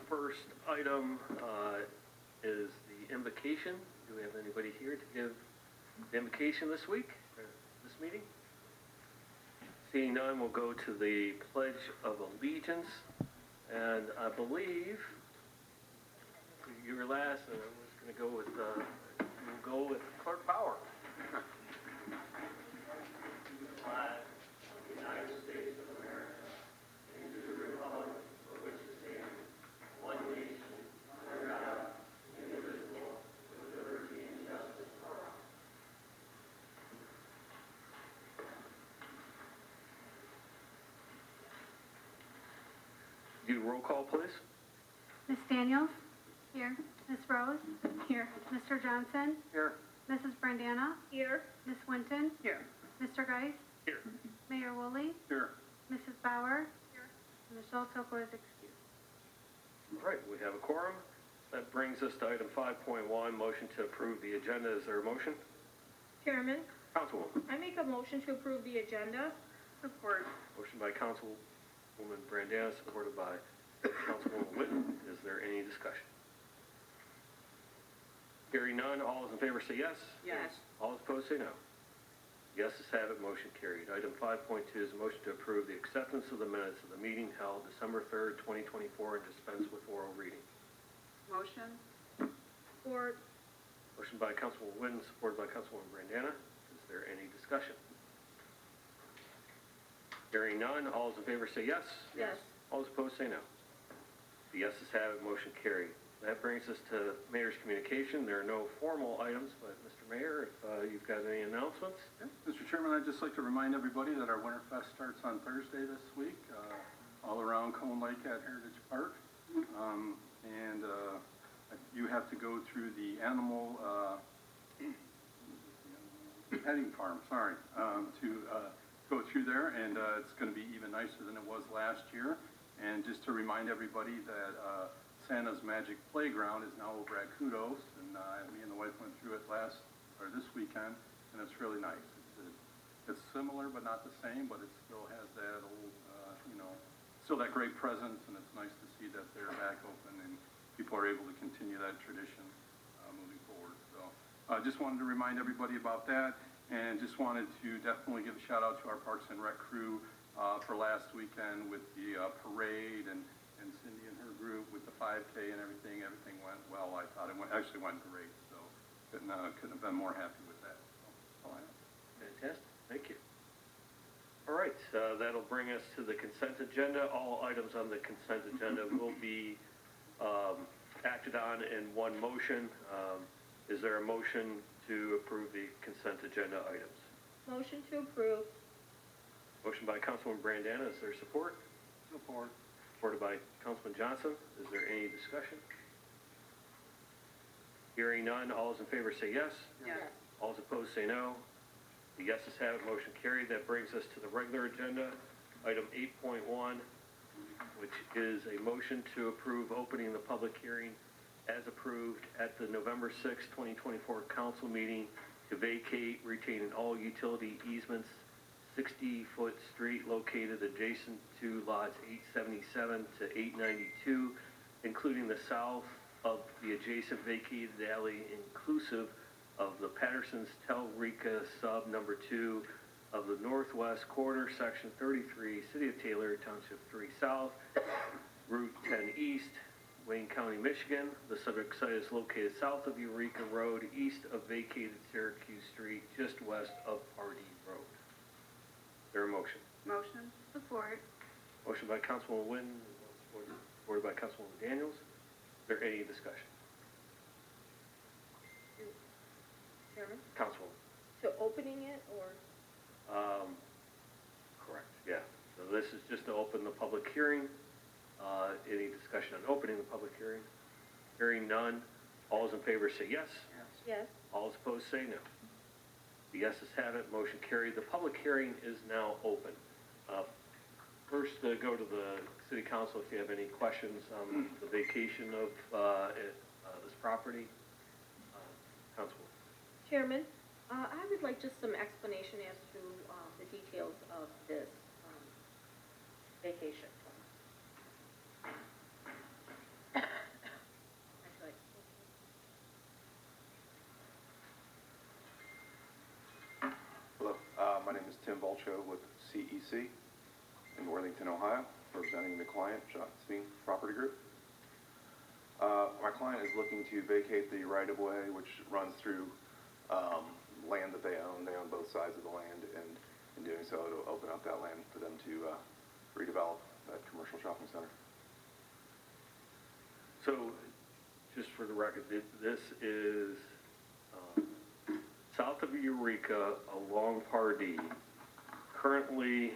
First item is the invocation. Do we have anybody here to give the invocation this week, or this meeting? Seeing none, we'll go to the Pledge of Allegiance. And I believe you were last, and I'm just going to go with, we'll go with Clerk Bauer. Flag of the United States of America, and to the republic for which it stands, one nation, under God, indivisible, with liberty and justice for all. Do roll call, please. Ms. Daniels? Here. Ms. Rose? Here. Mr. Johnson? Here. Mrs. Brandana? Here. Ms. Winton? Here. Mr. Geis? Here. Mayor Woolley? Here. Mrs. Bauer? Here. Michelle Toko is excused. All right, we have a quorum. That brings us to item 5.1, motion to approve the agenda. Is there a motion? Chairman, Councilwoman. I make a motion to approve the agenda. Support. Motion by Councilwoman Brandana, supported by Councilwoman Witten. Is there any discussion? Hearing none, all those in favor say yes. Yes. All those opposed say no. Yeses have it, motion carried. Item 5.2 is a motion to approve the acceptance of the minutes of the meeting held December 3rd, 2024, and dispense with oral reading. Motion. Support. Motion by Councilwoman Witten, supported by Councilwoman Brandana. Is there any discussion? Hearing none, all those in favor say yes. Yes. All those opposed say no. The yeses have it, motion carried. That brings us to Mayor's communication. There are no formal items, but Mr. Mayor, if you've got any announcements? Yeah. Mr. Chairman, I'd just like to remind everybody that our Winterfest starts on Thursday this week, all around Cone Lake at Heritage Park. You have to go through the animal petting farm, to go through there, and it's going to be even nicer than it was last year. And just to remind everybody that Santa's Magic Playground is now over at Kudos, and me and the wife went through it this weekend, and it's really nice. It's similar but not the same, but it still has that old, still that great presence, and it's nice to see that they're back open and people are able to continue that tradition moving forward. So I just wanted to remind everybody about that, and just wanted to definitely give a shout out to our Parks and Rec crew for last weekend with the parade, and Cindy and her group with the 5K and everything. Everything went well. I thought it actually went great. So couldn't have been more happy with that. So, all I have. Fantastic. Thank you. All right, that'll bring us to the consent agenda. All items on the consent agenda will be acted on in one motion. Is there a motion to approve the consent agenda items? Motion to approve. Motion by Councilwoman Brandana. Is there support? Support. Supported by Councilman Johnson. Is there any discussion? Hearing none, all those in favor say yes. Yes. All those opposed say no. The yeses have it, motion carried. That brings us to the regular agenda, item 8.1, which is a motion to approve opening the public hearing as approved at the November 6, 2024 council meeting to vacate retaining all utility easements 60-foot street located adjacent to lots 877 to 892, including the south of the adjacent vacated alley, inclusive of the Patterson's Telrica sub number 2 of the northwest quarter, section 33, City of Taylor, Township 3 South, Route 10 East, Wayne County, Michigan. The subject site is located south of Eureka Road, east of vacated Syracuse Street, just west of Pardee Road. Is there a motion? Motion. Support. Motion by Councilwoman Witten, supported by Councilwoman Daniels. Is there any discussion? Chairman? Councilwoman. So opening it or? Correct, yeah. So this is just to open the public hearing. Any discussion on opening the public hearing? Hearing none. All those in favor say yes. Yes. All those opposed say no. The yeses have it, motion carried. The public hearing is now open. First, go to the City Council if you have any questions on the vacation of this property. Councilwoman. Chairman, I would like just some explanation as to the details of this vacation. Tim Bolcho with CEC in Worthington, Ohio, representing the client, Johnson Property Group. My client is looking to vacate the right-of-way, which runs through land that they own. They own both sides of the land, and in doing so, it'll open up that land for them to redevelop that commercial shopping center. So, just for the record, this is south of Eureka along Pardee. Currently,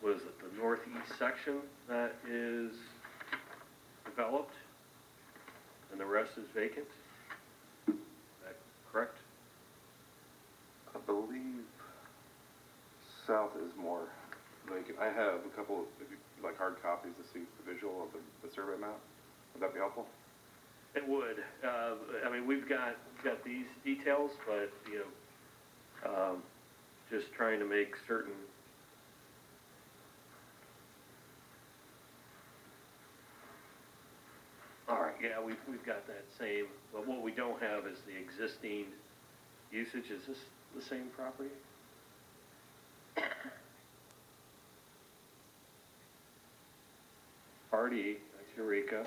was it the northeast section that is developed, and the rest is vacant? Is that correct? I believe south is more vacant. I have a couple, if you like hard copies to see the visual of the survey map. Would that be helpful? It would. I mean, we've got these details, but, you know, just trying to make certain. All right, yeah, we've got that same, but what we don't have is the existing usage. Is this the same property? Pardee, that's Eureka.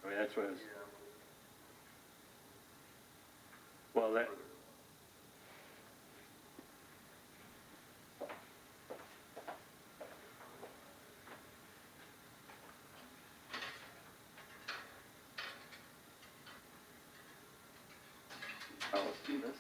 I mean, that's what it's. Well, that. Oh, let's do this.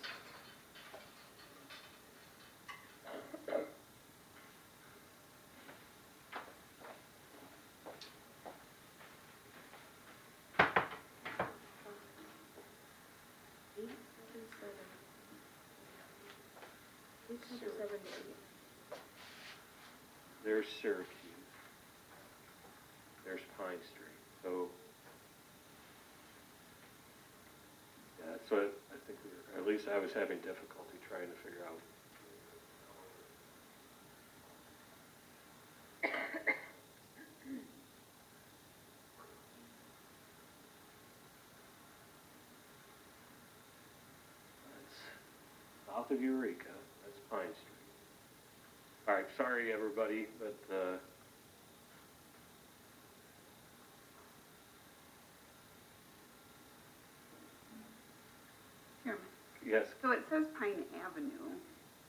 There's Syracuse. There's Pine Street. So, yeah, that's what I think at least I was having difficulty trying to figure out. That's south of Eureka. That's Pine Street. All right, sorry everybody, but Chairman, yes, so it says Pine Avenue,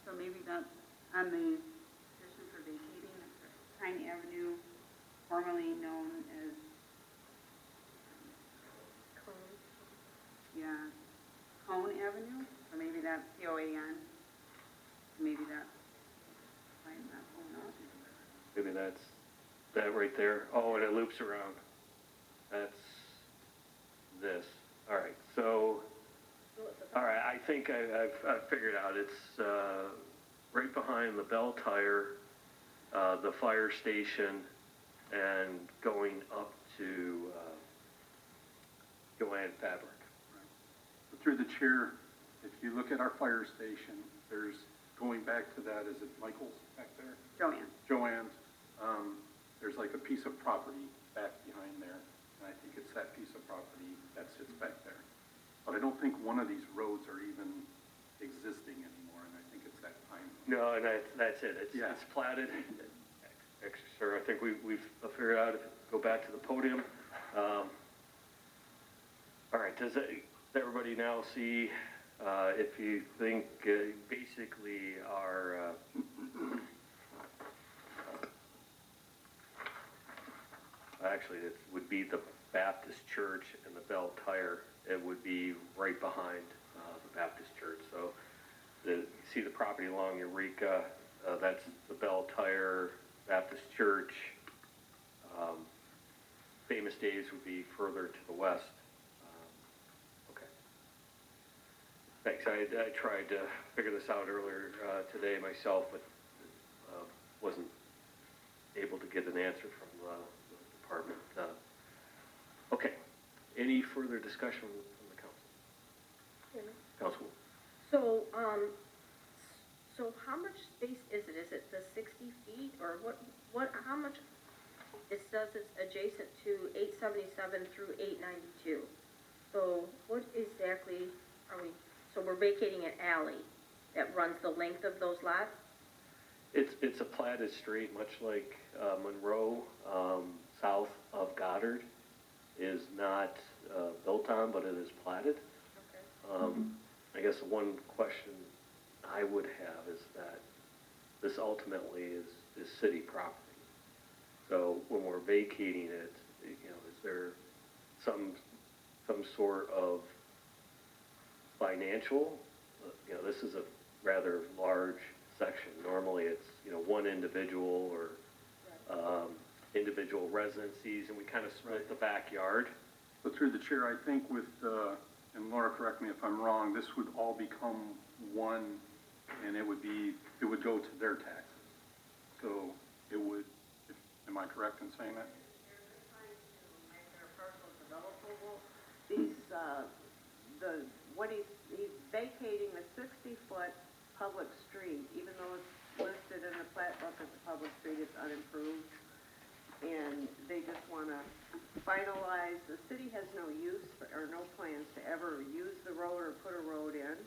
so maybe that's on the petition for vacating, Pine Avenue, formerly known as, yeah, Cone Avenue, or maybe that's C-O-A-N, maybe that's, I'm not pulling out. maybe that's that right there. Oh, and it loops around. That's this. All right, so, all right, I think I've figured out. It's right behind the Bell Tire, the fire station, and going up to Joanne Fabric. Through the chair, if you look at our fire station, there's, going back to that, is it Michael's back there? Joanne's. There's like a piece of property back behind there, and I think it's that piece of property that sits back there. But I don't think one of these roads are even existing anymore, and I think it's that Pine. No, and that's it. It's, Yeah. it's platted. Sir, I think we've figured out, if you go back to the podium. All right, does everybody now see, if you think basically our, actually it would be the Baptist Church and the Bell Tire, it would be right behind the Baptist Church. So you see the property along Eureka, that's the Bell Tire, Baptist Church. Famous Days would be further to the west. Okay. Thanks. I tried to figure this out earlier today myself, but wasn't able to get an answer from the department. Okay. Any further discussion from the council? Council. So how much space is it? Is it the 60 feet, or how much it says it's adjacent to 877 through 892. So what exactly are we, so we're vacating an alley that runs the length of those lots? It's a platted street, much like Monroe, south of Goddard, is not built on, but it is platted. Okay. I guess one question I would have is that this ultimately is city property. So when we're vacating it, you know, is there some sort of financial, you know, this is a rather large section. Normally it's, you know, one individual or individual residencies, and we kind of split the backyard. So through the chair, I think with, and Laura, correct me if I'm wrong, this would all become one, and it would go to their taxes. So it would, am I correct in saying that? Make their parcels developable. These, what he's vacating the 60-foot public street, even though it's listed in the plat book as a public street, it's unimproved. And they just wanna finalize, the city has no use or no plans to ever use the road or put a road in.